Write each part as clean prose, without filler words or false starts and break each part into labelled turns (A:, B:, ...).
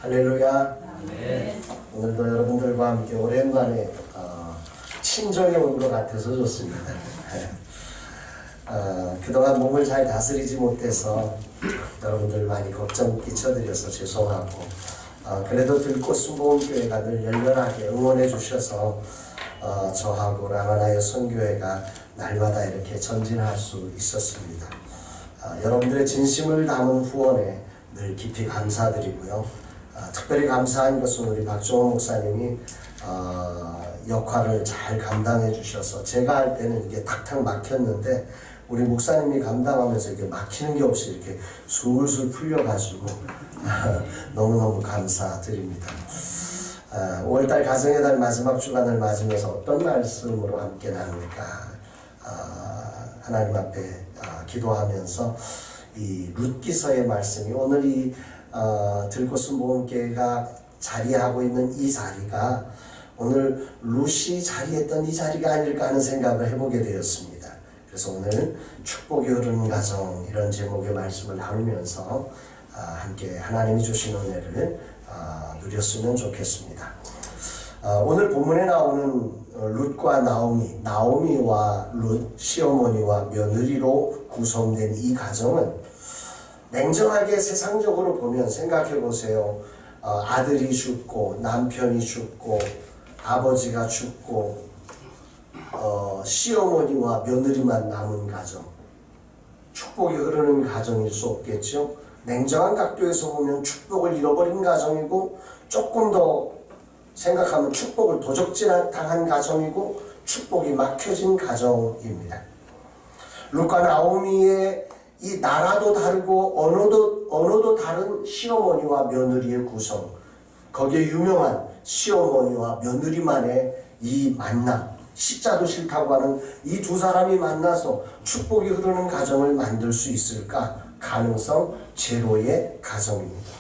A: 할렐루야.
B: 네.
A: 오늘도 여러분들과 함께 오랜만에 친정에 온 것 같아서 좋습니다. 그동안 몸을 잘 다스리지 못해서 여러분들 많이 걱정 끼쳐드려서 죄송하고, 그래도 들꽃 순복음교회가 늘 열렬하게 응원해 주셔서 저하고 라마나요 선교회가 날마다 이렇게 전진할 수 있었습니다. 여러분들의 진심을 담은 후원에 늘 깊이 감사드리고요. 특별히 감사한 것은 우리 박종호 목사님이 역할을 잘 감당해 주셔서, 제가 할 때는 이게 탁탁 막혔는데 우리 목사님이 감당하면서 이게 막히는 게 없이 이렇게 술술 풀려가지고 너무너무 감사드립니다. 5월달 가정의 달 마지막 주간을 맞으면서 어떤 말씀으로 함께 나눌까 하나님 앞에 기도하면서 이 룻기서의 말씀이, 오늘 이 들꽃 순복음교회가 자리하고 있는 이 자리가 오늘 룻이 자리했던 이 자리가 아닐까 하는 생각을 해보게 되었습니다. 그래서 오늘 축복이 흐르는 가정, 이런 제목의 말씀을 나누면서 함께 하나님이 주신 은혜를 누렸으면 좋겠습니다. 오늘 본문에 나오는 룻과 나오미, 나오미와 룻, 시어머니와 며느리로 구성된 이 가정은 냉정하게 세상적으로 보면 생각해 보세요. 아들이 죽고 남편이 죽고 아버지가 죽고 시어머니와 며느리만 남은 가정, 축복이 흐르는 가정일 수 없겠죠. 냉정한 각도에서 보면 축복을 잃어버린 가정이고, 조금 더 생각하면 축복을 도적질당한 가정이고, 축복이 막혀진 가정입니다. 룻과 나오미의 이 나라도 다르고 언어도 다른 시어머니와 며느리의 구성, 거기에 유명한 시어머니와 며느리만의 이 만남, 십자도 싫다고 하는 이 두 사람이 만나서 축복이 흐르는 가정을 만들 수 있을까? 가능성 제로의 가정입니다.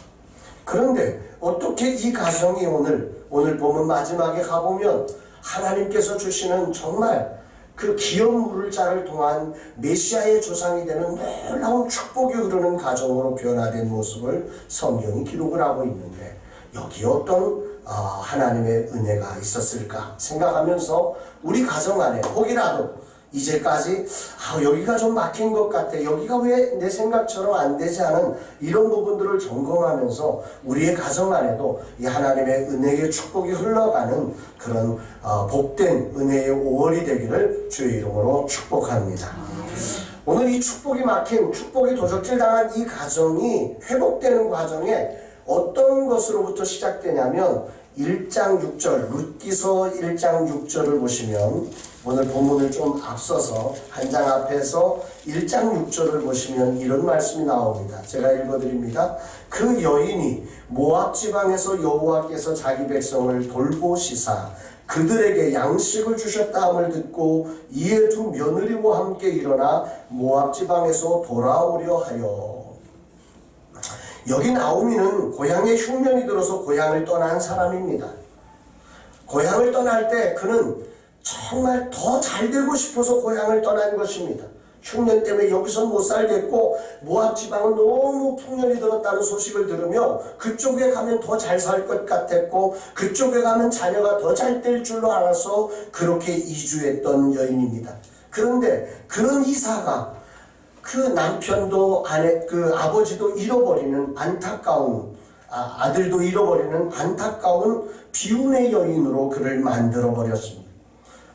A: 그런데 어떻게 이 가정이 오늘 보면 마지막에 가보면 하나님께서 주시는 정말 그 기업 물을 자를 통한 메시아의 조상이 되는 놀라운 축복이 흐르는 가정으로 변화된 모습을 성경이 기록을 하고 있는데, 여기에 어떤 하나님의 은혜가 있었을까 생각하면서 우리 가정 안에 혹이라도 이제까지 여기가 좀 막힌 것 같아, 여기가 왜 내 생각처럼 안 되지 않은 이런 부분들을 점검하면서 우리의 가정 안에도 이 하나님의 은혜의 축복이 흘러가는 그런 복된 은혜의 5월이 되기를 주의 이름으로 축복합니다. 오늘 이 축복이 막힌, 축복이 도적질당한 이 가정이 회복되는 과정에 어떤 것으로부터 시작되냐면 1장 6절, 룻기서 1장 6절을 보시면, 오늘 본문을 좀 앞서서 한 장 앞에서 1장 6절을 보시면 이런 말씀이 나옵니다. 제가 읽어드립니다. 그 여인이 모압 지방에서 여호와께서 자기 백성을 돌보시사 그들에게 양식을 주셨다함을 듣고 이에 두 며느리와 함께 일어나 모압 지방에서 돌아오려 하여. 여기 나오미는 고향에 흉년이 들어서 고향을 떠난 사람입니다. 고향을 떠날 때 그는 정말 더 잘 되고 싶어서 고향을 떠난 것입니다. 흉년 때문에 여기서 못 살겠고 모압 지방은 너무 풍년이 들었다는 소식을 들으며 그쪽에 가면 더 잘 살 것 같았고 그쪽에 가면 자녀가 더 잘 될 줄로 알아서 그렇게 이주했던 여인입니다. 그런데 그런 이사가 그 남편도 그 아버지도 잃어버리는 안타까운, 아들도 잃어버리는 안타까운 비운의 여인으로 그를 만들어 버렸습니다.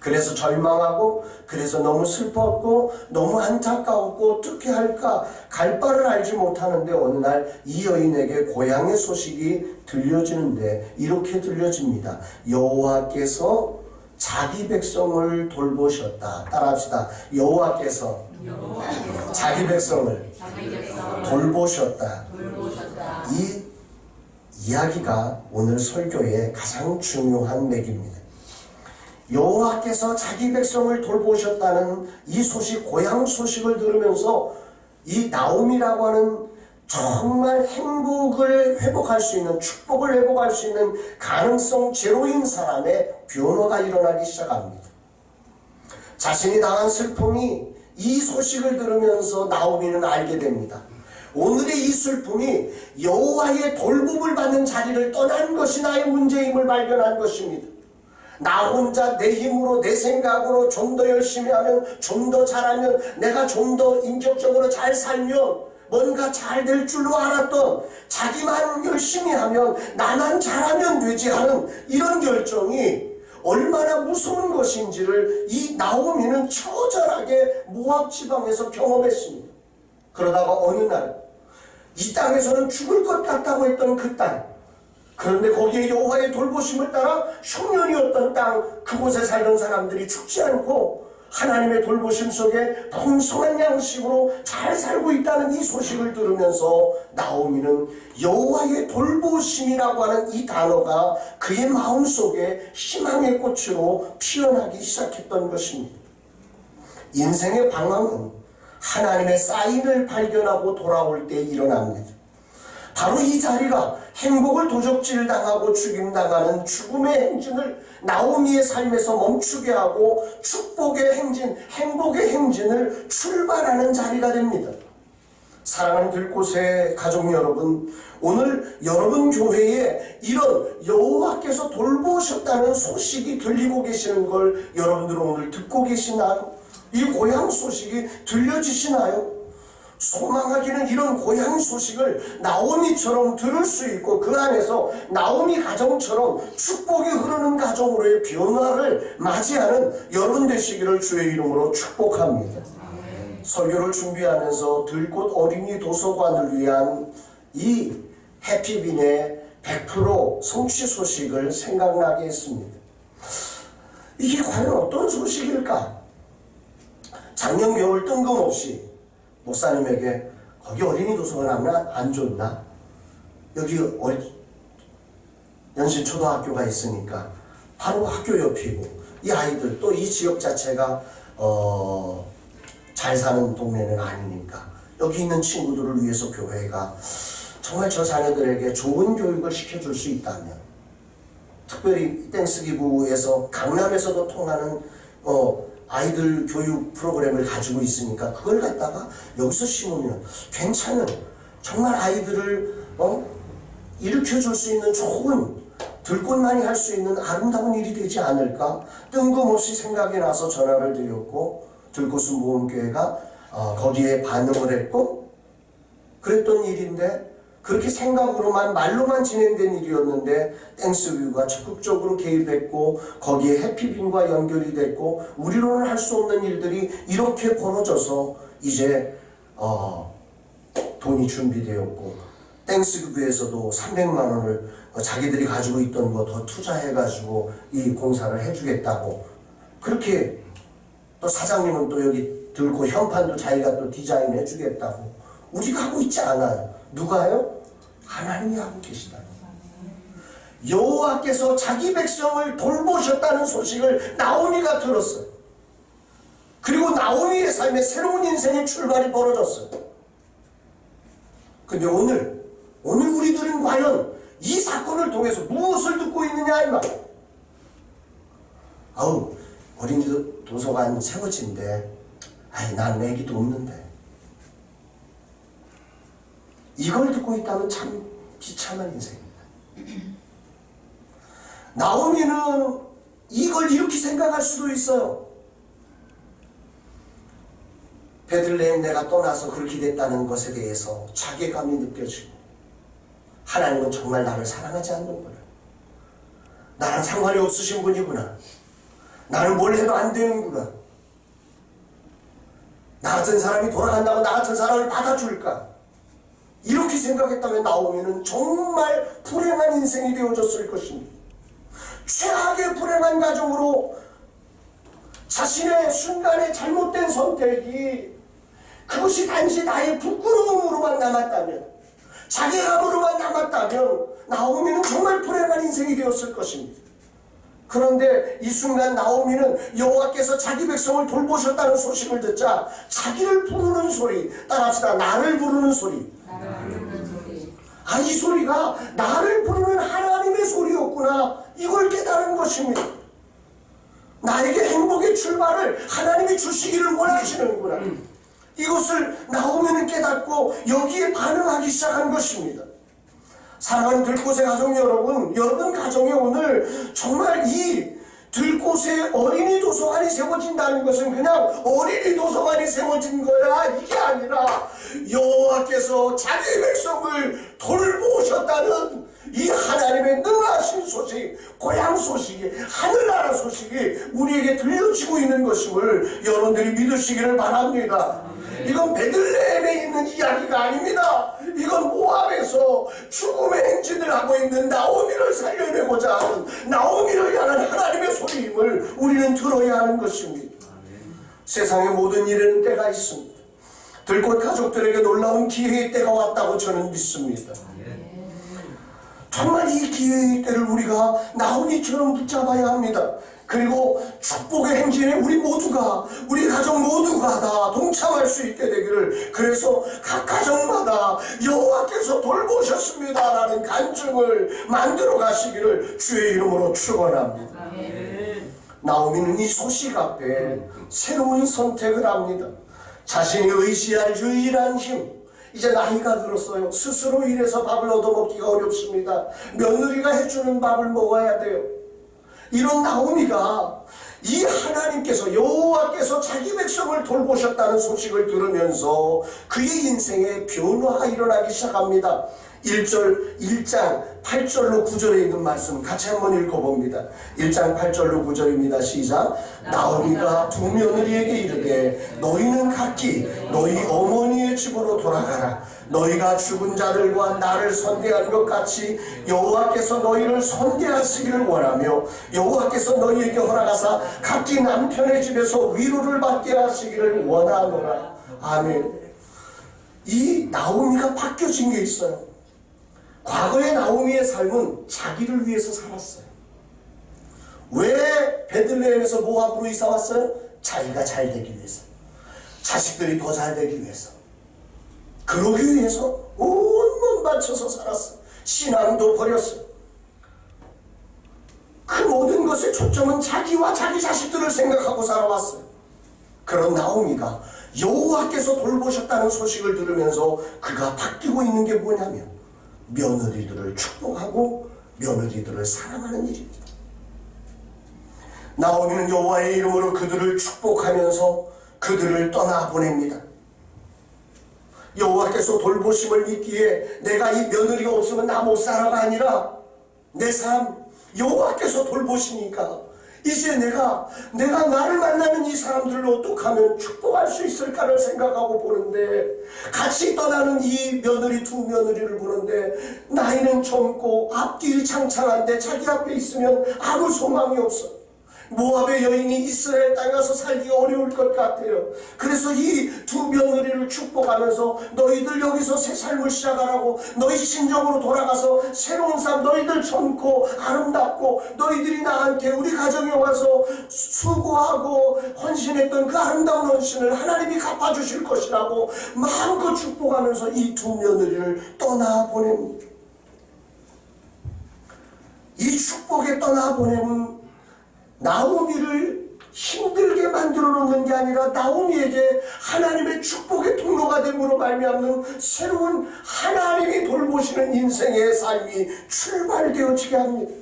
A: 그래서 절망하고, 그래서 너무 슬펐고 너무 안타까웠고 어떻게 할까 갈 바를 알지 못하는데, 어느 날 이 여인에게 고향의 소식이 들려지는데 이렇게 들려집니다. 여호와께서 자기 백성을 돌보셨다. 따라합시다. 여호와께서 자기 백성을 돌보셨다. 이 이야기가 오늘 설교의 가장 중요한 맥입니다. 여호와께서 자기 백성을 돌보셨다는 이 소식, 고향 소식을 들으면서 이 나오미라고 하는 정말 행복을 회복할 수 있는, 축복을 회복할 수 있는 가능성 제로인 사람의 변화가 일어나기 시작합니다. 자신이 당한 슬픔이 이 소식을 들으면서 나오미는 알게 됩니다. 오늘의 이 슬픔이 여호와의 돌봄을 받는 자리를 떠난 것이 나의 문제임을 발견한 것입니다. 나 혼자 내 힘으로 내 생각으로 좀 더 열심히 하면, 좀 더 잘하면, 내가 좀 더 인격적으로 잘 살면 뭔가 잘 될 줄로 알았던, 자기만 열심히 하면 나만 잘하면 되지 하는 이런 결정이 얼마나 무서운 것인지를 이 나오미는 처절하게 모압 지방에서 경험했습니다. 그러다가 어느 날 이 땅에서는 죽을 것 같다고 했던 그 땅, 그런데 거기에 여호와의 돌보심을 따라 흉년이었던 땅, 그곳에 살던 사람들이 죽지 않고 하나님의 돌보심 속에 풍성한 양식으로 잘 살고 있다는 이 소식을 들으면서 나오미는 여호와의 돌보심이라고 하는 이 단어가 그의 마음속에 희망의 꽃으로 피어나기 시작했던 것입니다. 인생의 방황은 하나님의 사인을 발견하고 돌아올 때 일어납니다. 바로 이 자리가 행복을 도적질당하고 죽임당하는 죽음의 행진을 나오미의 삶에서 멈추게 하고 축복의 행진, 행복의 행진을 출발하는 자리가 됩니다. 사랑하는 들꽃의 가족 여러분, 오늘 여러분 교회에 이런 여호와께서 돌보셨다는 소식이 들리고 계시는 걸 여러분들은 오늘 듣고 계시나요? 이 고향 소식이 들려지시나요? 소망하기는 이런 고향 소식을 나오미처럼 들을 수 있고 그 안에서 나오미 가정처럼 축복이 흐르는 가정으로의 변화를 맞이하는 여러분 되시기를 주의 이름으로 축복합니다. 설교를 준비하면서 들꽃 어린이 도서관을 위한 이 해피빈의 100% 성취 소식을 생각나게 했습니다. 이게 과연 어떤 소식일까? 작년 겨울 뜬금없이 목사님에게 거기 어린이 도서관 하면 안 좋나? 여기 연신초등학교가 있으니까 바로 학교 옆이고 이 아이들 또 이 지역 자체가 잘 사는 동네는 아니니까 여기 있는 친구들을 위해서 교회가 정말 저 자녀들에게 좋은 교육을 시켜줄 수 있다면, 특별히 땡스기부에서 강남에서도 통하는 아이들 교육 프로그램을 가지고 있으니까 그걸 갖다가 여기서 심으면 괜찮은, 정말 아이들을 일으켜줄 수 있는 좋은, 들꽃만이 할 수 있는 아름다운 일이 되지 않을까? 뜬금없이 생각이 나서 전화를 드렸고 들꽃은 모험교회가 거기에 반응을 했고 그랬던 일인데, 그렇게 생각으로만 말로만 진행된 일이었는데 땡스뷰가 적극적으로 개입했고 거기에 해피빈과 연결이 됐고 우리로는 할 수 없는 일들이 이렇게 벌어져서 이제 돈이 준비되었고 땡스뷰에서도 300만 원을 자기들이 가지고 있던 거 더 투자해가지고 이 공사를 해주겠다고, 그렇게 또 사장님은 또 여기 들고 현판도 자기가 또 디자인해 주겠다고. 우리가 하고 있지 않아요. 누가요? 하나님이 하고 계시다. 여호와께서 자기 백성을 돌보셨다는 소식을 나오미가 들었어요. 그리고 나오미의 삶에 새로운 인생의 출발이 벌어졌어요. 근데 오늘 우리들은 과연 이 사건을 통해서 무엇을 듣고 있느냐 이 말이에요. 어린이 도서관 세워진대. 난 애기도 없는데. 이걸 듣고 있다면 참 비참한 인생입니다. 나오미는 이걸 이렇게 생각할 수도 있어요. 베들레헴 내가 떠나서 그렇게 됐다는 것에 대해서 자괴감이 느껴지고, 하나님은 정말 나를 사랑하지 않는구나. 나랑 상관이 없으신 분이구나. 나는 뭘 해도 안 되는구나. 나 같은 사람이 돌아간다고 나 같은 사람을 받아줄까? 이렇게 생각했다면 나오미는 정말 불행한 인생이 되어졌을 것입니다. 최악의 불행한 가정으로 자신의 순간의 잘못된 선택이 그것이 단지 나의 부끄러움으로만 남았다면, 자괴감으로만 남았다면 나오미는 정말 불행한 인생이 되었을 것입니다. 그런데 이 순간 나오미는 여호와께서 자기 백성을 돌보셨다는 소식을 듣자 자기를 부르는 소리, 따라합시다. 나를 부르는 소리. 이 소리가 나를 부르는 하나님의 소리였구나. 이걸 깨달은 것입니다. 나에게 행복의 출발을 하나님이 주시기를 원하시는구나. 이것을 나오미는 깨닫고 여기에 반응하기 시작한 것입니다. 사랑하는 들꽃의 가족 여러분, 여러분 가정에 오늘 정말 이 들꽃의 어린이 도서관이 세워진다는 것은 그냥 어린이 도서관이 세워진 거야 이게 아니라 여호와께서 자기 백성을 돌보셨다는 이 하나님의 능하신 소식, 고향 소식이, 하늘나라 소식이 우리에게 들려지고 있는 것임을 여러분들이 믿으시기를 바랍니다. 이건 베들레헴에 있는 이야기가 아닙니다. 이건 모압에서 죽음의 행진을 하고 있는 나오미를 살려내고자 하는, 나오미를 향한 하나님의 소리임을 우리는 들어야 하는 것입니다. 세상의 모든 일에는 때가 있습니다. 들꽃 가족들에게 놀라운 기회의 때가 왔다고 저는 믿습니다. 정말 이 기회의 때를 우리가 나오미처럼 붙잡아야 합니다. 그리고 축복의 행진에 우리 모두가, 우리 가정 모두가 다 동참할 수 있게 되기를, 그래서 각 가정마다 여호와께서 돌보셨습니다 라는 간증을 만들어 가시기를 주의 이름으로 축원합니다. 나오미는 이 소식 앞에 새로운 선택을 합니다. 자신이 의지할 유일한 힘, 이제 나이가 들었어요. 스스로 일해서 밥을 얻어먹기가 어렵습니다. 며느리가 해주는 밥을 먹어야 돼요. 이런 나오미가 이 하나님께서, 여호와께서 자기 백성을 돌보셨다는 소식을 들으면서 그의 인생에 변화가 일어나기 시작합니다. 1장 8절로 9절에 있는 말씀 같이 한번 읽어봅니다. 1장 8절로 9절입니다. 시작. 나오미가 두 며느리에게 이르되 너희는 각기 너희 어머니의 집으로 돌아가라. 너희가 죽은 자들과 나를 선대한 것 같이 여호와께서 너희를 선대하시기를 원하며 여호와께서 너희에게 허락하사 각기 남편의 집에서 위로를 받게 하시기를 원하노라. 아멘. 이 나오미가 바뀌어진 게 있어요. 과거의 나오미의 삶은 자기를 위해서 살았어요. 왜 베들레헴에서 모압으로 이사 왔어요? 자기가 잘 되기 위해서, 자식들이 더 잘 되기 위해서, 그러기 위해서 온 몸 바쳐서 살았어요. 신앙도 버렸어요. 그 모든 것의 초점은 자기와 자기 자식들을 생각하고 살아왔어요. 그런 나오미가 여호와께서 돌보셨다는 소식을 들으면서 그가 바뀌고 있는 게 뭐냐면 며느리들을 축복하고 며느리들을 사랑하는 일입니다. 나오미는 여호와의 이름으로 그들을 축복하면서 그들을 떠나보냅니다. 여호와께서 돌보심을 믿기에 내가 이 며느리가 없으면 나 못 살아가 아니라 내 삶 여호와께서 돌보시니까 이제 내가 나를 만나는 이 사람들을 어떻게 하면 축복할 수 있을까를 생각하고 보는데, 같이 떠나는 이 며느리 두 며느리를 보는데 나이는 젊고 앞길이 창창한데 자기 앞에 있으면 아무 소망이 없어. 모압의 여인이 이스라엘 땅에 가서 살기가 어려울 것 같아요. 그래서 이 두 며느리를 축복하면서 너희들 여기서 새 삶을 시작하라고, 너희 신정으로 돌아가서 새로운 삶, 너희들 젊고 아름답고 너희들이 나한테 우리 가정에 와서 수고하고 헌신했던 그 아름다운 헌신을 하나님이 갚아주실 것이라고 마음껏 축복하면서 이 두 며느리를 떠나보냅니다. 이 축복에 떠나보내면 나오미를 힘들게 만들어 놓는 게 아니라 나오미에게 하나님의 축복의 통로가 됨으로 말미암는 새로운 하나님이 돌보시는 인생의 삶이 출발되어지게 합니다.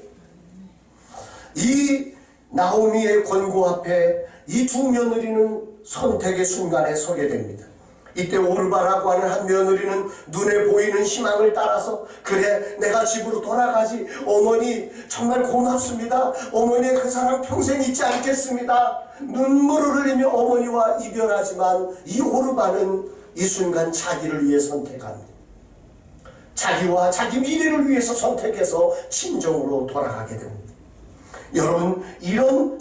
A: 이 나오미의 권고 앞에 이 두 며느리는 선택의 순간에 서게 됩니다. 이때 올바라고 하는 한 며느리는 눈에 보이는 희망을 따라서, 그래 내가 집으로 돌아가지, 어머니 정말 고맙습니다, 어머니의 그 사랑 평생 잊지 않겠습니다, 눈물을 흘리며 어머니와 이별하지만 이 오르바는 이 순간 자기를 위해 선택합니다. 자기와 자기 미래를 위해서 선택해서 친정으로 돌아가게 됩니다. 여러분, 이런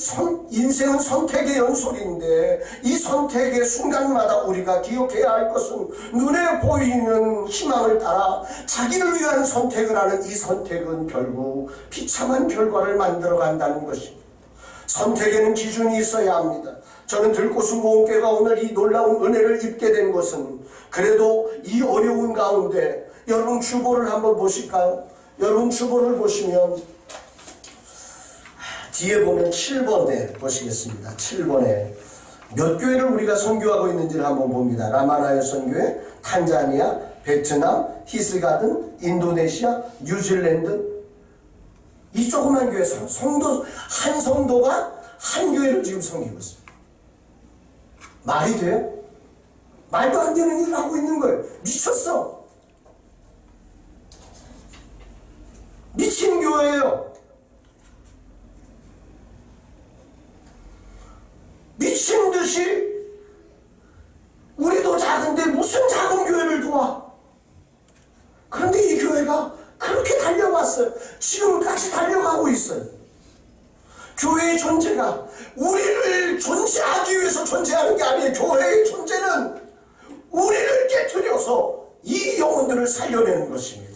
A: 인생은 선택의 연속인데 이 선택의 순간마다 우리가 기억해야 할 것은 눈에 보이는 희망을 따라 자기를 위한 선택을 하는 이 선택은 결국 비참한 결과를 만들어 간다는 것입니다. 선택에는 기준이 있어야 합니다. 저는 들꽃 모험교회가 오늘 이 놀라운 은혜를 입게 된 것은, 그래도 이 어려운 가운데 여러분 주보를 한번 보실까요? 여러분 주보를 보시면 뒤에 보면 7번에 보시겠습니다. 7번에 몇 교회를 우리가 선교하고 있는지를 한번 봅니다. 라마나야 선교회, 탄자니아, 베트남, 히스가든, 인도네시아, 뉴질랜드. 이 조그만 교회에서 한 성도가 한 교회를 지금 섬기고 있습니다. 말이 돼요? 말도 안 되는 일을 하고 있는 거예요. 미쳤어. 미친 교회예요. 미친 듯이 우리도 작은데 무슨 작은 교회를 도와? 그런데 이 교회가 그렇게 달려왔어요. 지금까지 달려가고 있어요. 교회의 존재가 우리를 존재하기 위해서 존재하는 게 아니에요. 교회의 존재는 우리를 깨트려서 이 영혼들을 살려내는 것입니다.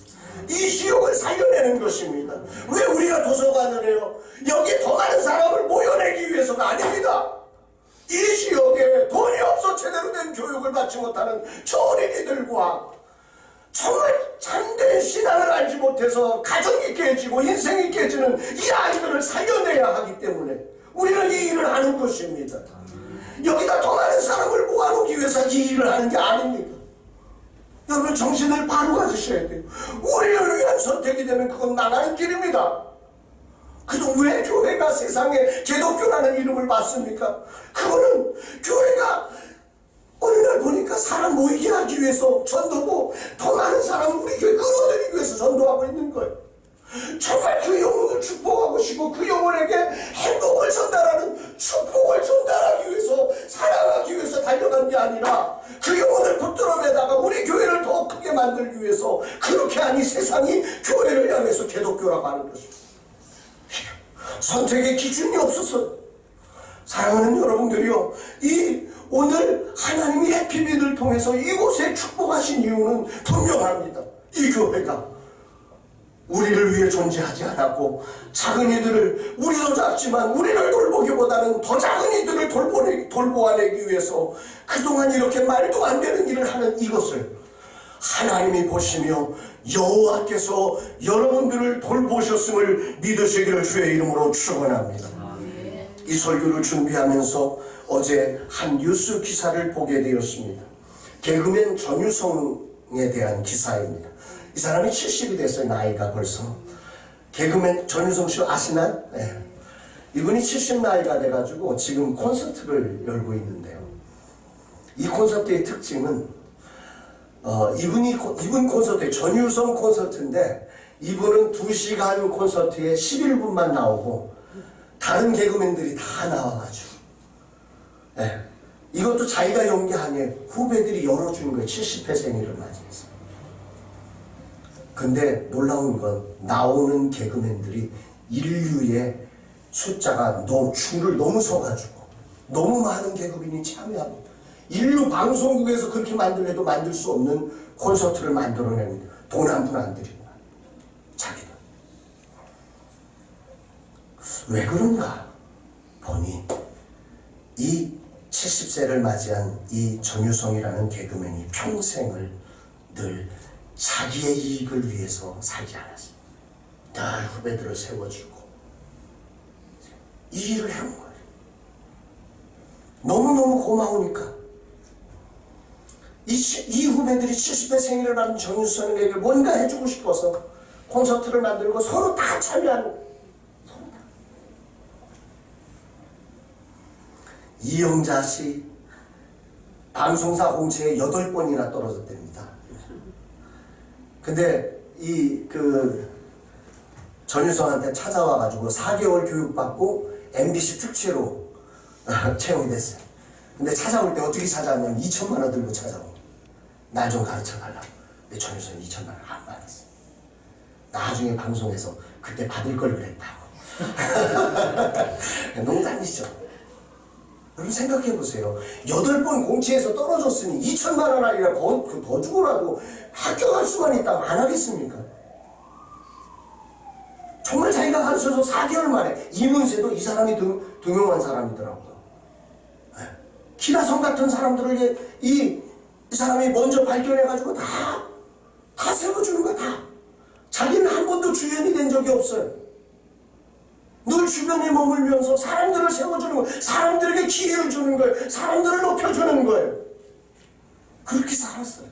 A: 이 지역을 살려내는 것입니다. 왜 우리가 도서관을 해요? 여기에 더 많은 사람을 모여내기 위해서가 아닙니다. 이 지역에 돈이 없어 제대로 된 교육을 받지 못하는 저 어린이들과 정말 참된 신앙을 알지 못해서 가정이 깨지고 인생이 깨지는 이 아이들을 살려내야 하기 때문에 우리는 이 일을 하는 것입니다. 여기다 더 많은 사람을 모아놓기 위해서 이 일을 하는 게 아닙니다. 여러분 정신을 바로 가지셔야 돼요. 우리를 위한 선택이 되면 그건 나가는 길입니다. 그래도 왜 교회가 세상에 기독교라는 이름을 받습니까? 그거는 교회가 어느 날 보니까 사람 모이게 하기 위해서 전도고 더 많은 사람을 우리 교회 끌어들이기 위해서 전도하고 있는 거예요. 정말 그 영혼을 축복하고 싶고 그 영혼에게 행복을 전달하는 축복을 전달하기 위해서 사랑하기 위해서 달려간 게 아니라 그 영혼을 붙들어내다가 우리 교회를 더 크게 만들기 위해서 그렇게 하니 세상이 교회를 향해서 기독교라고 하는 것입니다. 선택의 기준이 없었어요. 사랑하는 여러분들이요, 이 오늘 하나님이 해피비를 통해서 이곳에 축복하신 이유는 분명합니다. 이 교회가 우리를 위해 존재하지 않았고 작은 이들을, 우리도 작지만 우리를 돌보기보다는 더 작은 이들을 돌보아내기 위해서 그동안 이렇게 말도 안 되는 일을 하는 이것을 하나님이 보시며 여호와께서 여러분들을 돌보셨음을 믿으시기를 주의 이름으로 축원합니다. 이 설교를 준비하면서 어제 한 뉴스 기사를 보게 되었습니다. 개그맨 전유성에 대한 기사입니다. 이 사람이 70이 됐어요. 나이가 벌써. 개그맨 전유성 씨 아시나요? 네. 이분이 70 나이가 돼가지고 지금 콘서트를 열고 있는데요. 이 콘서트의 특징은 이분 콘서트에 전유성 콘서트인데 이분은 2시간 콘서트에 11분만 나오고 다른 개그맨들이 다 나와가지고 네. 이것도 자기가 연기하니 후배들이 열어주는 거예요. 70회 생일을 맞이해서. 근데 놀라운 건 나오는 개그맨들이 인류의 숫자가 줄을 너무 서가지고 너무 많은 개그맨이 참여합니다. 인류 방송국에서 그렇게 만들어도 만들 수 없는 콘서트를 만들어냅니다. 돈 한 푼 안 들이고 자기는. 왜 그런가 보니 이 70세를 맞이한 이 전유성이라는 개그맨이 평생을 늘 자기의 이익을 위해서 살지 않았습니다. 늘 후배들을 세워주고 이 일을 해온 거예요. 너무너무 고마우니까 이 후배들이 70회 생일을 받은 전유성에게 뭔가 해주고 싶어서 콘서트를 만들고 서로 다 참여하는. 이영자 씨 방송사 공채에 8번이나 떨어졌답니다. 근데 전유성한테 찾아와가지고 4개월 교육받고 MBC 특채로 채용이 됐어요. 근데 찾아올 때 어떻게 찾아왔냐면 2천만 원 들고 찾아오고 날 좀 가르쳐 달라고. 근데 전유성이 2천만 원 안 받았어요. 나중에 방송에서 그때 받을 걸 그랬다고. 농담이죠. 여러분 생각해 보세요. 8번 공채에서 떨어졌으니 2천만 원 아니라 더 주고라도 합격할 수만 있다면 안 하겠습니까? 정말 자기가 가르쳐서 4개월 만에 이문세도 이 사람이 등용한 사람이더라고요. 키라성 같은 사람들을 이 사람이 먼저 발견해가지고 다 세워주는 거야. 다. 자기는 한 번도 주연이 된 적이 없어요. 늘 주변에 머물면서 사람들을 세워주는 거예요. 사람들에게 기회를 주는 거예요. 사람들을 높여주는 거예요. 그렇게 살았어요.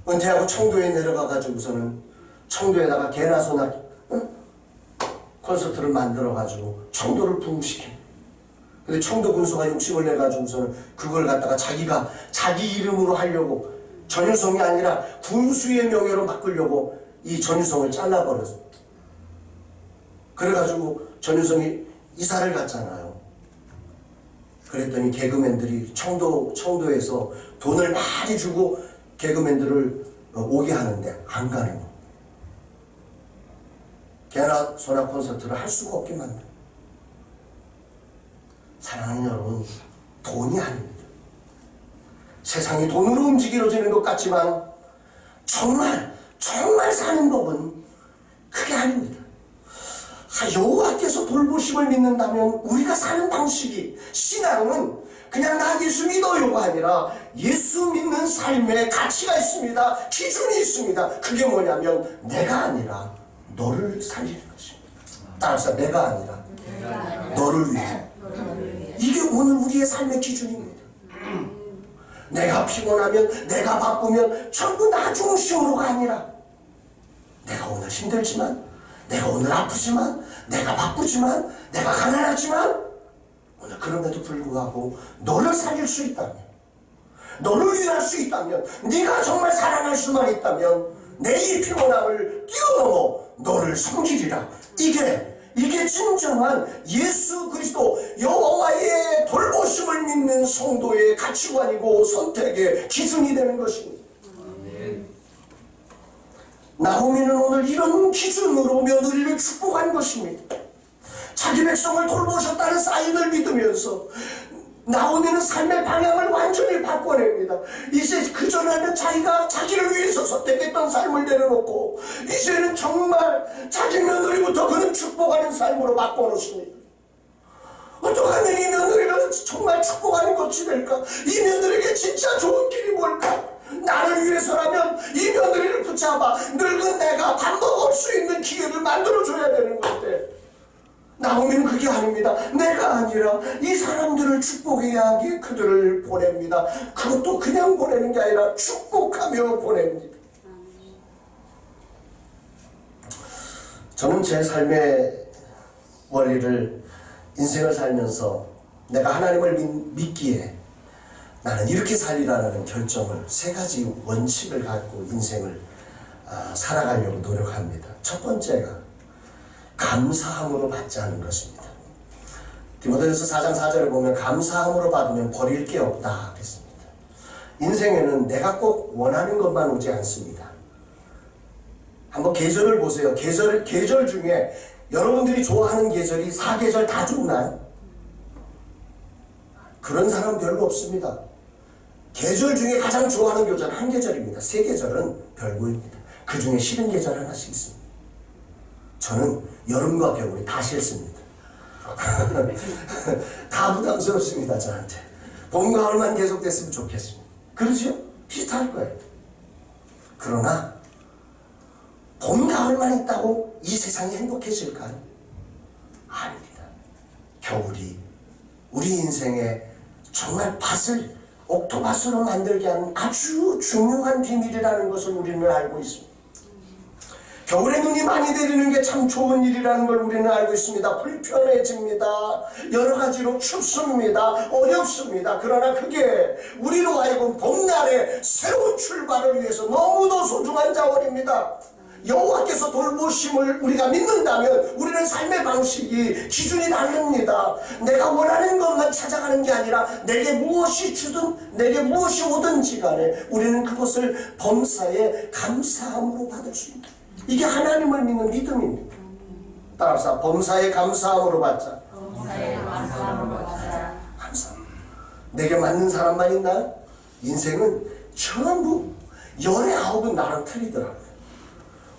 A: 은퇴하고 청도에 내려가가지고서는 청도에다가 개나 소나 콘서트를 만들어가지고 청도를 부흥시킵니다. 근데 청도 군수가 욕심을 내가지고서는 그걸 갖다가 자기가 자기 이름으로 하려고, 전유성이 아니라 군수의 명예로 바꾸려고 이 전유성을 잘라버렸어요. 그래가지고 전유성이 이사를 갔잖아요. 그랬더니 개그맨들이 청도에서 돈을 많이 주고 개그맨들을 오게 하는데 안 가는 거예요. 개나 소나 콘서트를 할 수가 없게 만들어요. 사랑하는 여러분, 돈이 아닙니다. 세상이 돈으로 움직여지는 것 같지만 정말 사는 법은 그게 아닙니다. 여호와께서 돌보심을 믿는다면 우리가 사는 방식이, 신앙은 그냥 나 예수 믿어요가 아니라 예수 믿는 삶에 가치가 있습니다. 기준이 있습니다. 그게 뭐냐면 내가 아니라 너를 살리는 것입니다. 따라서 내가 아니라 너를 위해. 이게 오늘 우리의 삶의 기준입니다. 내가 피곤하면, 내가 바쁘면 전부 나 중심으로가 아니라 내가 오늘 힘들지만, 내가 오늘 아프지만, 내가 바쁘지만, 내가 가난하지만 오늘 그럼에도 불구하고 너를 살릴 수 있다면, 너를 위할 수 있다면, 네가 정말 사랑할 수만 있다면 내 이 피곤함을 뛰어넘어 너를 섬기리라. 이게 진정한 예수 그리스도 여호와의 돌보심을 믿는 성도의 가치관이고 선택의 기준이 되는 것입니다. 나오미는 오늘 이런 기준으로 며느리를 축복한 것입니다. 자기 백성을 돌보셨다는 사인을 믿으면서 나오미는 삶의 방향을 완전히 바꿔냅니다. 이제 그전에는 자기가 자기를 위해서 선택했던 삶을 내려놓고 이제는 정말 자기 며느리부터 그는 축복하는 삶으로 바꿔놓습니다. 어떡하면 이 며느리를 정말 축복하는 것이 될까? 이 며느리에게 진짜 좋은 길이 뭘까? 나를 위해서라면 이 며느리를 붙잡아 늙은 내가 밥 먹을 수 있는 기회를 만들어줘야 되는 건데, 나오미는 그게 아닙니다. 내가 아니라 이 사람들을 축복해야 하기에 그들을 보냅니다. 그것도 그냥 보내는 게 아니라 축복하며 보냅니다. 저는 제 삶의 원리를, 인생을 살면서 내가 하나님을 믿기에 나는 이렇게 살리라는 결정을, 세 가지 원칙을 갖고 인생을 살아가려고 노력합니다. 첫 번째가 감사함으로 받자는 것입니다. 디모데전서 4장 4절에 보면 감사함으로 받으면 버릴 게 없다 그랬습니다. 인생에는 내가 꼭 원하는 것만 오지 않습니다. 한번 계절을 보세요. 계절 중에 여러분들이 좋아하는 계절이 4계절 다 좋나요? 그런 사람 별로 없습니다. 계절 중에 가장 좋아하는 계절은 한 계절입니다. 3계절은 별거입니다. 그 중에 싫은 계절 하나씩 있습니다. 저는 여름과 겨울이 다 싫습니다. 다 부담스럽습니다, 저한테. 봄, 가을만 계속됐으면 좋겠습니다. 그러죠? 비슷할 거예요. 그러나 봄, 가을만 있다고 이 세상이 행복해질까요? 아닙니다. 겨울이 우리 인생에 정말 옥토밭으로 만들게 하는 아주 중요한 비밀이라는 것을 우리는 알고 있습니다. 겨울에 눈이 많이 내리는 게 참 좋은 일이라는 걸 우리는 알고 있습니다. 불편해집니다. 여러 가지로 춥습니다. 어렵습니다. 그러나 그게 우리로 하여금 봄날의 새로운 출발을 위해서 너무도 소중한 자원입니다. 여호와께서 돌보심을 우리가 믿는다면 우리는 삶의 방식이, 기준이 다릅니다. 내가 원하는 것만 찾아가는 게 아니라 내게 무엇이 주든 내게 무엇이 오든지 간에 우리는 그것을 범사에 감사함으로 받을 수 있다. 이게 하나님을 믿는 믿음입니다. 따라서 범사에 감사함으로 받자. 감사. 내게 맞는 사람만 있나요? 인생은 전부 열의 9은 나랑 틀리더라고요.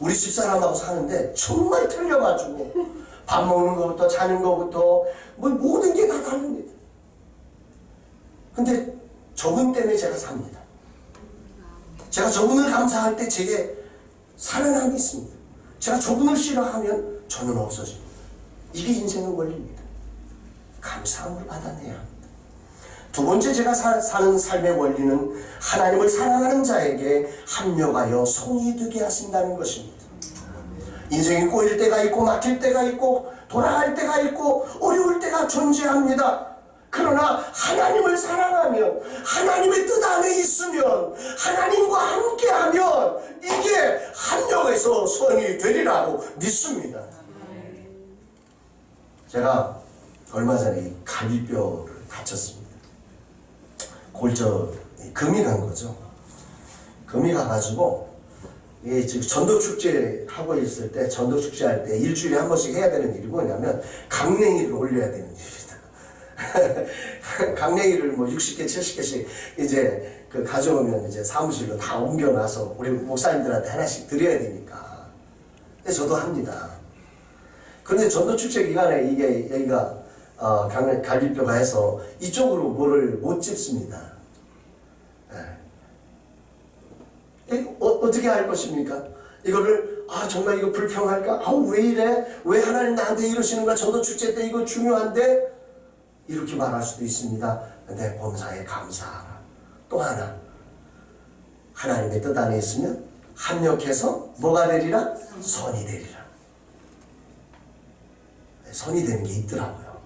A: 우리 집사람하고 사는데 정말 틀려가지고 밥 먹는 것부터 자는 것부터 모든 게 다 다릅니다. 근데 저분 때문에 제가 삽니다. 제가 저분을 감사할 때 제게 살아남이 있습니다. 제가 저분을 싫어하면 저는 없어집니다. 이게 인생의 원리입니다. 감사함을 받아내야 합니다. 두 번째 제가 사는 삶의 원리는 하나님을 사랑하는 자에게 합력하여 성이 되게 하신다는 것입니다. 인생이 꼬일 때가 있고 막힐 때가 있고 돌아갈 때가 있고 어려울 때가 존재합니다. 그러나 하나님을 사랑하면, 하나님의 뜻 안에 있으면, 하나님과 함께하면 이게 합력해서 선이 되리라고 믿습니다. 제가 얼마 전에 이 갈비뼈를 다쳤습니다. 금이 간 거죠. 금이 가가지고 지금 전도축제 하고 있을 때, 전도축제 할 때 일주일에 한 번씩 해야 되는 일이 뭐냐면 강냉이를 올려야 되는 일입니다. 강냉이를 뭐 60개, 70개씩 이제 그 가져오면 이제 사무실로 다 옮겨놔서 우리 목사님들한테 하나씩 드려야 되니까. 근데 저도 합니다. 그런데 전도축제 기간에 이게 여기가 갈비뼈가 해서 이쪽으로 뭐를 못 집습니다. 어떻게 할 것입니까? 이거를 정말 이거 불평할까? 왜 이래? 왜 하나님 나한테 이러시는가? 전도축제 때 이거 중요한데? 이렇게 말할 수도 있습니다. 내 범사에 감사하라. 또 하나, 하나님의 뜻 안에 있으면 합력해서 뭐가 되리라? 선이 되리라. 선이 되는 게 있더라고요.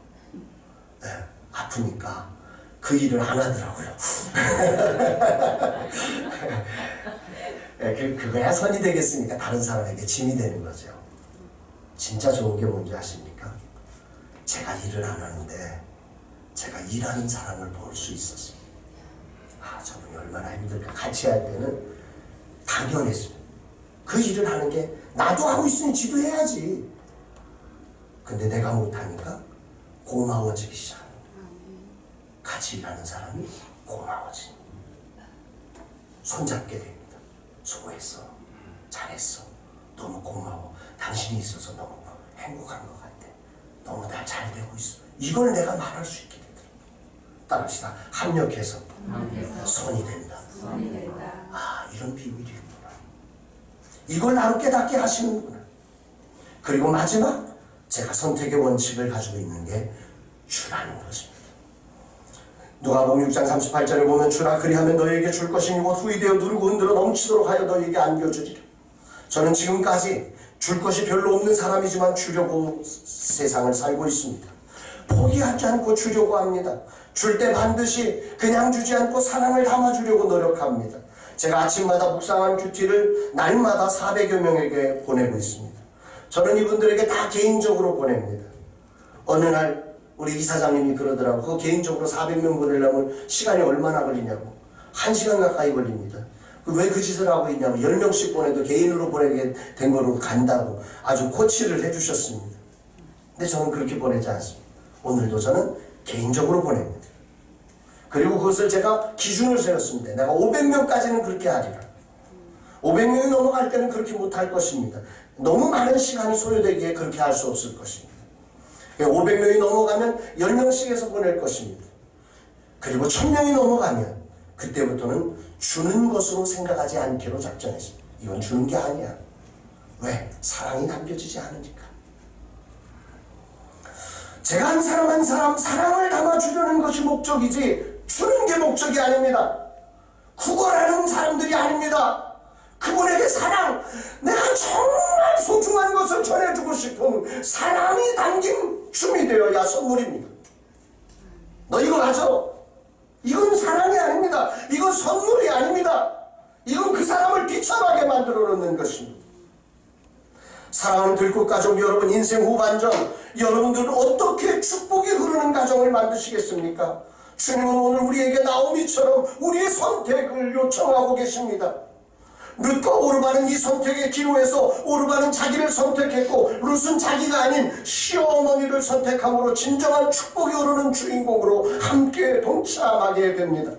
A: 아프니까 그 일을 안 하더라고요. 그거야 선이 되겠습니까? 다른 사람에게 짐이 되는 거죠. 진짜 좋은 게 뭔지 아십니까? 제가 일을 안 하는데 제가 일하는 사람을 볼 수 있었어요. 저분이 얼마나 힘들까. 같이 할 때는 당연했습니다. 그 일을 하는 게 나도 하고 있으니 지도 해야지. 근데 내가 못하니까 고마워지기 시작합니다. 같이 일하는 사람이 고마워집니다. 손잡게 됩니다. 수고했어. 잘했어. 너무 고마워. 당신이 있어서 너무 행복한 것 같아. 너무 다 잘 되고 있어. 이걸 내가 말할 수 있게 되더라고요. 따라합시다. 합력해서 선이 된다. 이런 비밀이 있구나. 이걸 나로 깨닫게 하시는구나. 그리고 마지막, 제가 선택의 원칙을 가지고 있는 게 주라는 것입니다. 누가복음 6장 38절에 보면 주라 그리하면 너희에게 줄 것이니 곧 후이되어 누르고 흔들어 넘치도록 하여 너희에게 안겨주리라. 저는 지금까지 줄 것이 별로 없는 사람이지만 주려고 세상을 살고 있습니다. 포기하지 않고 주려고 합니다. 줄 때 반드시 그냥 주지 않고 사랑을 담아주려고 노력합니다. 제가 아침마다 묵상한 큐티를 날마다 400여 명에게 보내고 있습니다. 저는 이분들에게 다 개인적으로 보냅니다. 어느 날 우리 이사장님이 그러더라고. 그거 개인적으로 400명 보내려면 시간이 얼마나 걸리냐고. 1시간 가까이 걸립니다. 왜 그 짓을 하고 있냐고. 10명씩 보내도 개인으로 보내게 된 거로 간다고 아주 코치를 해주셨습니다. 근데 저는 그렇게 보내지 않습니다. 오늘도 저는 개인적으로 보냅니다. 그리고 그것을 제가 기준을 세웠습니다. 내가 500명까지는 그렇게 하리라. 500명이 넘어갈 때는 그렇게 못할 것입니다. 너무 많은 시간이 소요되기에 그렇게 할 수 없을 것입니다. 500명이 넘어가면 10명씩에서 보낼 것입니다. 그리고 1000명이 넘어가면 그때부터는 주는 것으로 생각하지 않기로 작정했습니다. 이건 주는 게 아니야. 왜? 사랑이 남겨지지 않으니까. 제가 한 사람 한 사람 사랑을 담아주려는 것이 목적이지 주는 게 목적이 아닙니다. 구걸하는 사람들이 아닙니다. 그분에게 사랑, 내가 정말 소중한 것을 전해주고 싶은 사랑이 담긴 춤이 되어야 선물입니다. 너 이거 가져. 이건 사랑이 아닙니다. 이건 선물이 아닙니다. 이건 그 사람을 비참하게 만들어 놓는 것입니다. 사랑하는 들꽃 가족 여러분, 인생 후반전 여러분들은 어떻게 축복이 흐르는 가정을 만드시겠습니까? 주님은 오늘 우리에게 나오미처럼 우리의 선택을 요청하고 계십니다. 룻과 오르바는 이 선택의 기로에서 오르바는 자기를 선택했고 룻은 자기가 아닌 시어머니를 선택함으로 진정한 축복이 오르는 주인공으로 함께 동참하게 됩니다.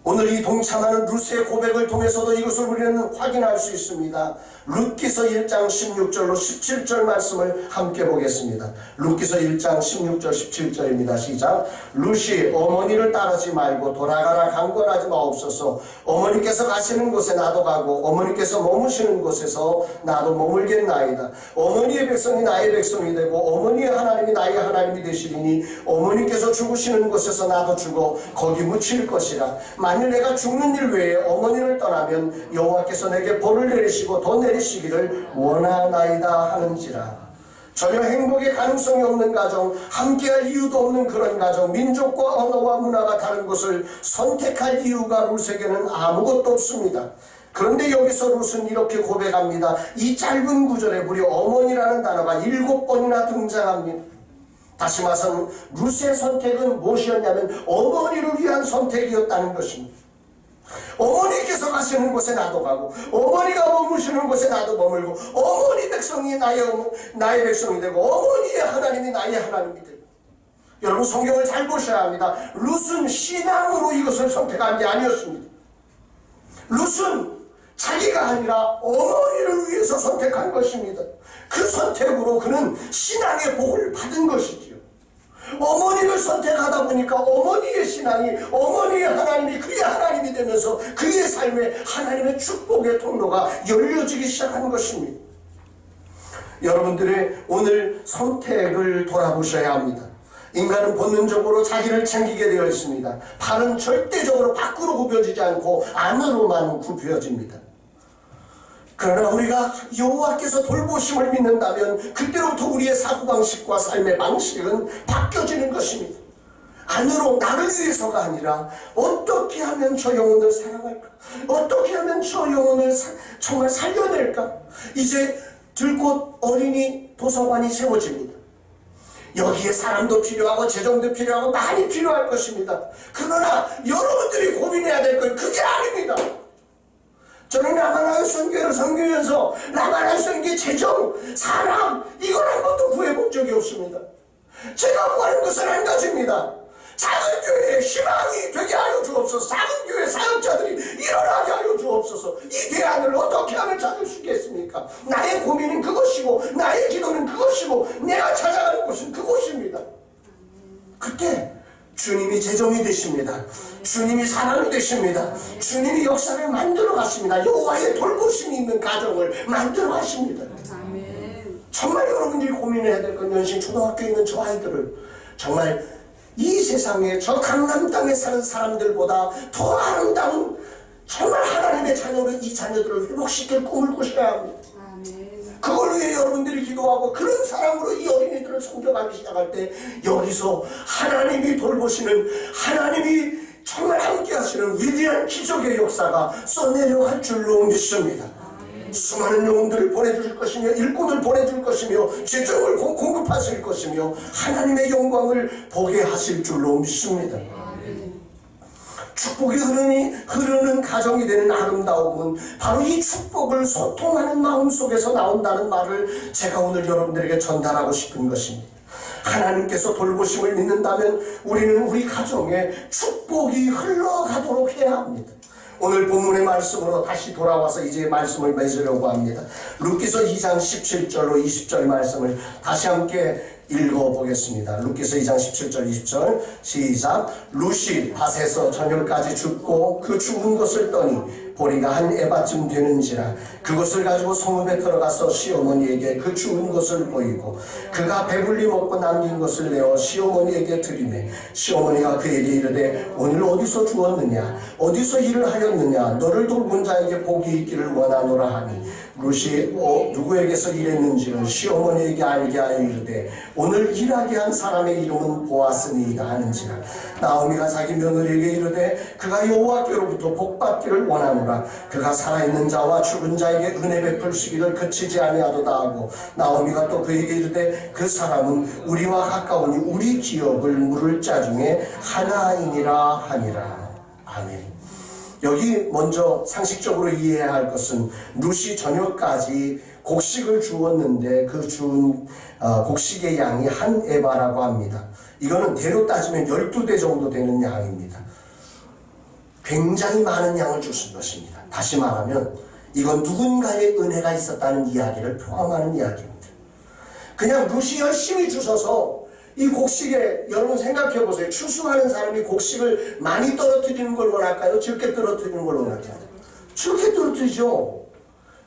A: 오늘 이 동참하는 룻의 고백을 통해서도 이것을 우리는 확인할 수 있습니다. 룻기서 1장 16절로 17절 말씀을 함께 보겠습니다. 룻기서 1장 16절 17절입니다. 시작. 룻이 어머니를 따르지 말고 돌아가라 강권하지 마옵소서. 어머니께서 가시는 곳에 나도 가고 어머니께서 머무시는 곳에서 나도 머물겠나이다. 어머니의 백성이 나의 백성이 되고 어머니의 하나님이 나의 하나님이 되시리니 어머니께서 죽으시는 곳에서 나도 죽어 거기 묻힐 것이라. 만일 내가 죽는 일 외에 어머니를 떠나면 여호와께서 내게 벌을 내리시고 더 내리시기를 원하나이다 하는지라. 전혀 행복의 가능성이 없는 가정, 함께할 이유도 없는 그런 가정, 민족과 언어와 문화가 다른 곳을 선택할 이유가 룻에게는 아무것도 없습니다. 그런데 여기서 룻은 이렇게 고백합니다. 이 짧은 구절에 무려 어머니라는 단어가 7번이나 등장합니다. 다시 말해서 룻의 선택은 무엇이었냐면 어머니를 위한 선택이었다는 것입니다. 어머니께서 가시는 곳에 나도 가고 어머니가 머무시는 곳에 나도 머물고 어머니 백성이 나의 백성이 되고 어머니의 하나님이 나의 하나님이 되고. 여러분 성경을 잘 보셔야 합니다. 룻은 신앙으로 이것을 선택한 게 아니었습니다. 룻은 자기가 아니라 어머니를 위해서 선택한 것입니다. 그 선택으로 그는 신앙의 복을 받은 것이지요. 어머니를 선택하다 보니까 어머니의 신앙이 어머니의 하나님이 그의 하나님이 되면서 그의 삶에 하나님의 축복의 통로가 열려지기 시작한 것입니다. 여러분들의 오늘 선택을 돌아보셔야 합니다. 인간은 본능적으로 자기를 챙기게 되어 있습니다. 팔은 절대적으로 밖으로 굽혀지지 않고 안으로만 굽혀집니다. 그러나 우리가 여호와께서 돌보심을 믿는다면 그때로부터 우리의 사고방식과 삶의 방식은 바뀌어지는 것입니다. 안으로 나를 위해서가 아니라 어떻게 하면 저 영혼을 사랑할까? 어떻게 하면 저 영혼을 정말 살려낼까? 이제 들꽃 어린이 도서관이 세워집니다. 여기에 사람도 필요하고 재정도 필요하고 많이 필요할 것입니다. 그러나 여러분들이 고민해야 될 건 그게 아닙니다. 저는 라마나의 선교를 섬기면서 라마나의 선교의 재정, 사람 이걸 한 번도 구해본 적이 없습니다. 제가 구하는 것은 한 가지입니다. 작은 교회에 희망이 되게 하여 주옵소서. 작은 교회 사역자들이 일어나게 하여 주옵소서. 이 대안을 어떻게 하면 찾을 수 있겠습니까? 나의 고민은 그것이고 나의 기도는 그것이고 내가 찾아가는 곳은 그곳입니다. 그때 주님이 재정이 되십니다. 주님이 사람이 되십니다. 주님이 역사를 만들어 가십니다. 여호와의 돌보심이 있는 가정을 만들어 가십니다. 정말 여러분들이 고민해야 될 건 연신 초등학교에 있는 저 아이들을 정말 이 세상에 저 강남 땅에 사는 사람들보다 더 아름다운 정말 하나님의 자녀로 이 자녀들을 회복시킬 꿈을 꾸셔야 합니다. 그걸 위해 여러분들이 기도하고 그런 사람으로 이 어린이들을 섬겨가기 시작할 때 여기서 하나님이 돌보시는 하나님이 정말 함께 하시는 위대한 기적의 역사가 써내려갈 줄로 믿습니다. 수많은 영혼들을 보내줄 것이며 일꾼을 보내줄 것이며 재정을 공급하실 것이며 하나님의 영광을 보게 하실 줄로 믿습니다. 축복이 흐르는 가정이 되는 아름다움은 바로 이 축복을 소통하는 마음 속에서 나온다는 말을 제가 오늘 여러분들에게 전달하고 싶은 것입니다. 하나님께서 돌보심을 믿는다면 우리는 우리 가정에 축복이 흘러가도록 해야 합니다. 오늘 본문의 말씀으로 다시 돌아와서 이제 말씀을 맺으려고 합니다. 룻기서 2장 17절로 20절 말씀을 다시 함께 읽어보겠습니다. 룻기서 2장 17절 20절 시작. 룻이 밭에서 저녁까지 죽고 그 죽은 것을 떠니 보리가 한 에바쯤 되는지라 그것을 가지고 성읍에 들어가서 시어머니에게 그 죽은 것을 보이고 그가 배불리 먹고 남긴 것을 내어 시어머니에게 드리매 시어머니가 그에게 이르되 오늘 어디서 주었느냐 어디서 일을 하였느냐 너를 돌본 자에게 복이 있기를 원하노라 하니 룻이 누구에게서 일했는지를 시어머니에게 알게 하여 이르되 오늘 일하게 한 사람의 이름은 보아스니이다 하는지라 나오미가 자기 며느리에게 이르되 그가 여호와께로부터 복받기를 원하노라 그가 살아있는 자와 죽은 자에게 은혜 베풀시기를 그치지 아니하도다 하고 나오미가 또 그에게 이르되 그 사람은 우리와 가까우니 우리 기업을 물을 자 중에 하나이니라 하니라. 아멘. 여기 먼저 상식적으로 이해해야 할 것은 룻이 저녁까지 곡식을 주었는데 그 주운 곡식의 양이 한 에바라고 합니다. 이거는 대로 따지면 12대 정도 되는 양입니다. 굉장히 많은 양을 주신 것입니다. 다시 말하면 이건 누군가의 은혜가 있었다는 이야기를 포함하는 이야기입니다. 그냥 룻이 열심히 주셔서 이 곡식에, 여러분 생각해 보세요. 추수하는 사람이 곡식을 많이 떨어뜨리는 걸 원할까요? 적게 떨어뜨리는 걸 원할까요? 적게 떨어뜨리죠.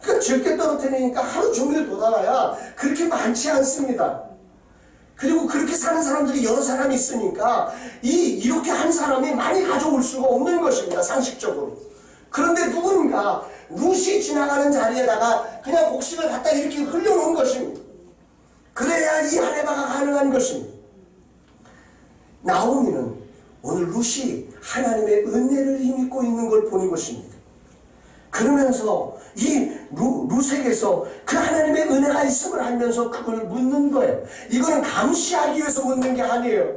A: 그러니까 적게 떨어뜨리니까 하루 종일 돌아가야 그렇게 많지 않습니다. 그리고 그렇게 사는 사람들이 여러 사람이 있으니까 이렇게 한 사람이 많이 가져올 수가 없는 것입니다. 상식적으로. 그런데 누군가 룻이 지나가는 자리에다가 그냥 곡식을 갖다 이렇게 흘려놓은 것입니다. 그래야 이 한 해가 가능한 것입니다. 나오미는 오늘 룻이 하나님의 은혜를 힘입고 있는 걸 보는 것입니다. 그러면서 이 룻에게서 그 하나님의 은혜가 있음을 알면서 그걸 묻는 거예요. 이거는 감시하기 위해서 묻는 게 아니에요.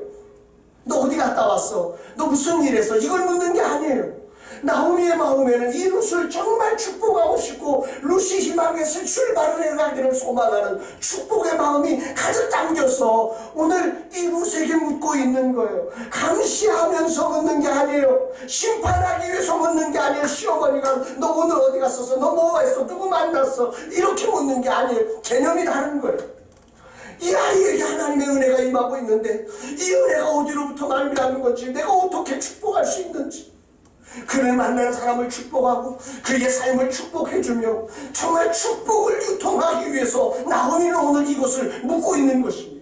A: 너 어디 갔다 왔어? 너 무슨 일 했어? 이걸 묻는 게 아니에요. 나오미의 마음에는 이 룻을 정말 축복하고 싶고 룻이 희망에서 출발을 해가기를 소망하는 축복의 마음이 가득 담겨서 오늘 이 룻에게 묻고 있는 거예요. 감시하면서 묻는 게 아니에요. 심판하기 위해서 묻는 게 아니에요. 시어머니가 너 오늘 어디 갔었어? 너 뭐 했어? 누구 만났어? 이렇게 묻는 게 아니에요. 개념이 다른 거예요. 이 아이에게 하나님의 은혜가 임하고 있는데 이 은혜가 어디로부터 말미암는 건지, 내가 어떻게 축복할 수 있는지, 그를 만나는 사람을 축복하고 그의 삶을 축복해주며 정말 축복을 유통하기 위해서 나오미는 오늘 이것을 묻고 있는 것입니다.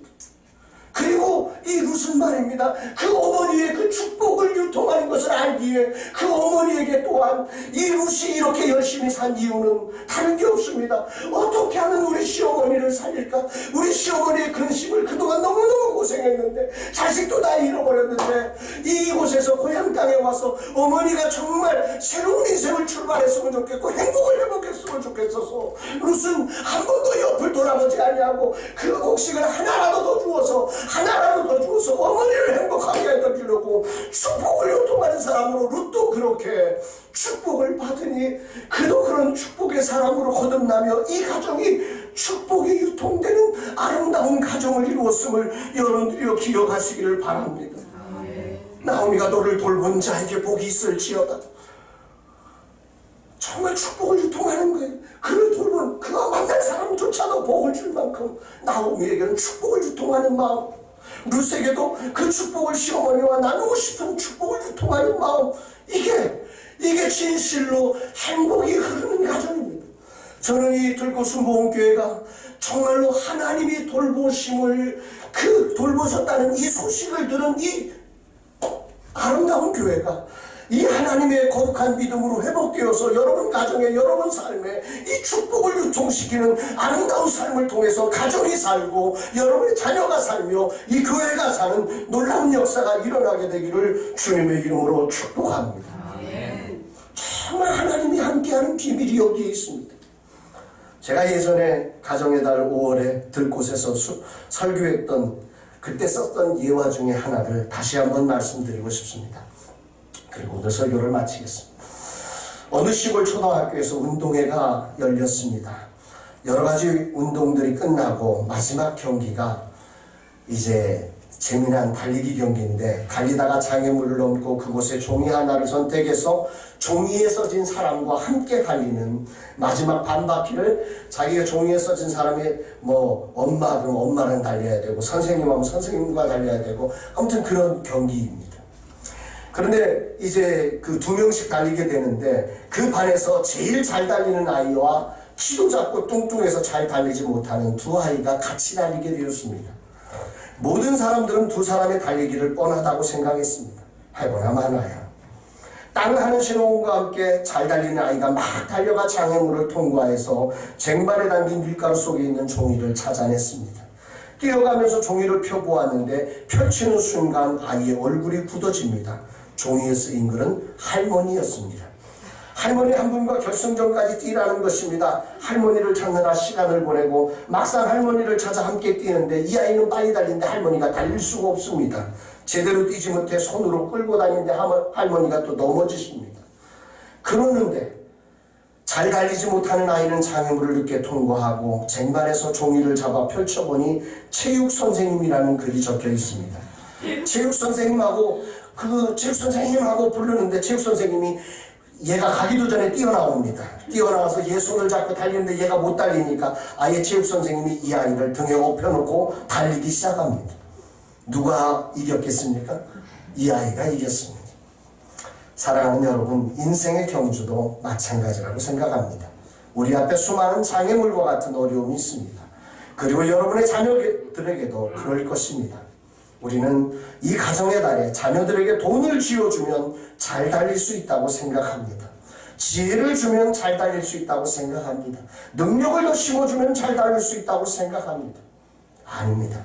A: 그리고 이 룻은 말입니다. 그 어머니의 그 축복을 유통하는 것을 알기에 그 어머니에게 또한 이 룻이 이렇게 열심히 산 이유는 다른 게 없습니다. 어떻게 하면 우리 시어머니를 살릴까? 우리 시어머니의 근심을 그동안 너무너무 고생했는데, 자식도 다 잃어버렸는데, 이곳에서 고향 땅에 와서 어머니가 정말 새로운 인생을 출발했으면 좋겠고 행복을 회복했으면 좋겠어서 룻은 한 번도 옆을 돌아보지 아니하고 그 곡식을 하나라도 더 주어서 어머니를 행복하게 해드리려고 축복을 요통하는 사람으로 룻도 그렇게 축복을 받으니 그도 그런 축복의 사람으로 거듭나며 이 가정이 축복이 유통되는 아름다운 가정을 이루었음을 여러분들이 기억하시기를 바랍니다. 나오미가 너를 돌본 자에게 복이 있을지어다. 정말 축복을 유통하는 거예요. 그를 돌본, 그가 만난 사람조차도 복을 줄 만큼 나오미에게는 축복을 유통하는 마음, 룻에게도 그 축복을 시어머니와 나누고 싶은 축복을 유통하는 마음, 이게 진실로 행복이 흐르는 가정입니다. 저는 이 들꽃순복음교회가 정말로 하나님이 돌보심을, 그 돌보셨다는 이 소식을 들은 이 아름다운 교회가 이 하나님의 거룩한 믿음으로 회복되어서 여러분 가정에, 여러분 삶에 이 축복을 유통시키는 아름다운 삶을 통해서 가정이 살고 여러분의 자녀가 살며 이 교회가 사는 놀라운 역사가 일어나게 되기를 주님의 이름으로 축복합니다. 정말 하나님이 함께하는 비밀이 여기에 있습니다. 제가 예전에 가정의 달 5월에 들꽃에서 설교했던, 그때 썼던 예화 중에 하나를 다시 한번 말씀드리고 싶습니다. 그리고 오늘 설교를 마치겠습니다. 어느 시골 초등학교에서 운동회가 열렸습니다. 여러 가지 운동들이 끝나고 마지막 경기가 이제 재미난 달리기 경기인데, 달리다가 장애물을 넘고 그곳에 종이 하나를 선택해서 종이에 써진 사람과 함께 달리는 마지막 반바퀴를 자기가 종이에 써진 사람이 엄마, 그럼 엄마랑 달려야 되고, 선생님하면 선생님과 달려야 되고, 아무튼 그런 경기입니다. 그런데 이제 그 2명씩 달리게 되는데, 그 반에서 제일 잘 달리는 아이와 키도 작고 뚱뚱해서 잘 달리지 못하는 두 아이가 같이 달리게 되었습니다. 모든 사람들은 두 사람의 달리기를 뻔하다고 생각했습니다. 해보나 마나야. 땅을 하는 신호음과 함께 잘 달리는 아이가 막 달려가 장애물을 통과해서 쟁반에 담긴 밀가루 속에 있는 종이를 찾아냈습니다. 뛰어가면서 종이를 펴보았는데 펼치는 순간 아이의 얼굴이 굳어집니다. 종이에 쓰인 글은 할머니였습니다. 할머니 한 분과 결승전까지 뛰라는 것입니다. 할머니를 찾느라 시간을 보내고 막상 할머니를 찾아 함께 뛰는데 이 아이는 빨리 달리는데 할머니가 달릴 수가 없습니다. 제대로 뛰지 못해 손으로 끌고 다니는데 할머니가 또 넘어지십니다. 그러는데 잘 달리지 못하는 아이는 장애물을 늦게 통과하고 쟁반에서 종이를 잡아 펼쳐보니 체육 선생님이라는 글이 적혀 있습니다. 체육 선생님하고 부르는데 체육 선생님이 얘가 가기도 전에 뛰어나옵니다. 뛰어나와서 얘 손을 잡고 달리는데 얘가 못 달리니까 아예 체육 선생님이 이 아이를 등에 업혀놓고 달리기 시작합니다. 누가 이겼겠습니까? 이 아이가 이겼습니다. 사랑하는 여러분, 인생의 경주도 마찬가지라고 생각합니다. 우리 앞에 수많은 장애물과 같은 어려움이 있습니다. 그리고 여러분의 자녀들에게도 그럴 것입니다. 우리는 이 가정의 달에 자녀들에게 돈을 쥐어주면 잘 달릴 수 있다고 생각합니다. 지혜를 주면 잘 달릴 수 있다고 생각합니다. 능력을 더 심어주면 잘 달릴 수 있다고 생각합니다. 아닙니다.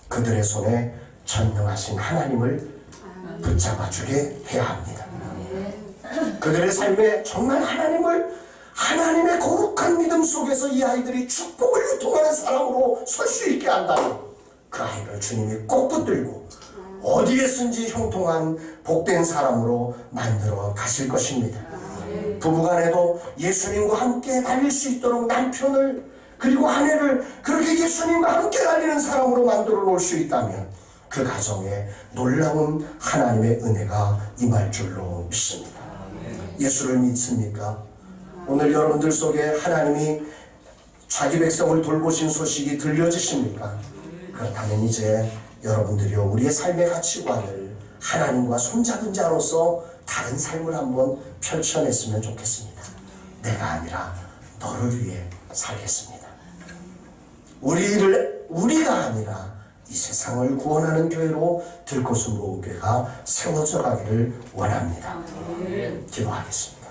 A: 그들의 손에 전능하신 하나님을 붙잡아주게 해야 합니다. 그들의 삶에 정말 하나님의 거룩한 믿음 속에서 이 아이들이 축복을 유통하는 사람으로 설 수 있게 한다면 그 아이를 주님이 꼭 붙들고 어디에 쓴지 형통한 복된 사람으로 만들어 가실 것입니다. 부부간에도 예수님과 함께 달릴 수 있도록 남편을 그리고 아내를 그렇게 예수님과 함께 달리는 사람으로 만들어 놓을 수 있다면 그 가정에 놀라운 하나님의 은혜가 임할 줄로 믿습니다. 예수를 믿습니까? 오늘 여러분들 속에 하나님이 자기 백성을 돌보신 소식이 들려지십니까? 그렇다면 이제 여러분들이요, 우리의 삶의 가치관을 하나님과 손잡은 자로서 다른 삶을 한번 펼쳐냈으면 좋겠습니다. 내가 아니라 너를 위해 살겠습니다. 우리가 아니라 이 세상을 구원하는 교회로 들꽃은 모음교회가 세워져 가기를 원합니다. 기도하겠습니다.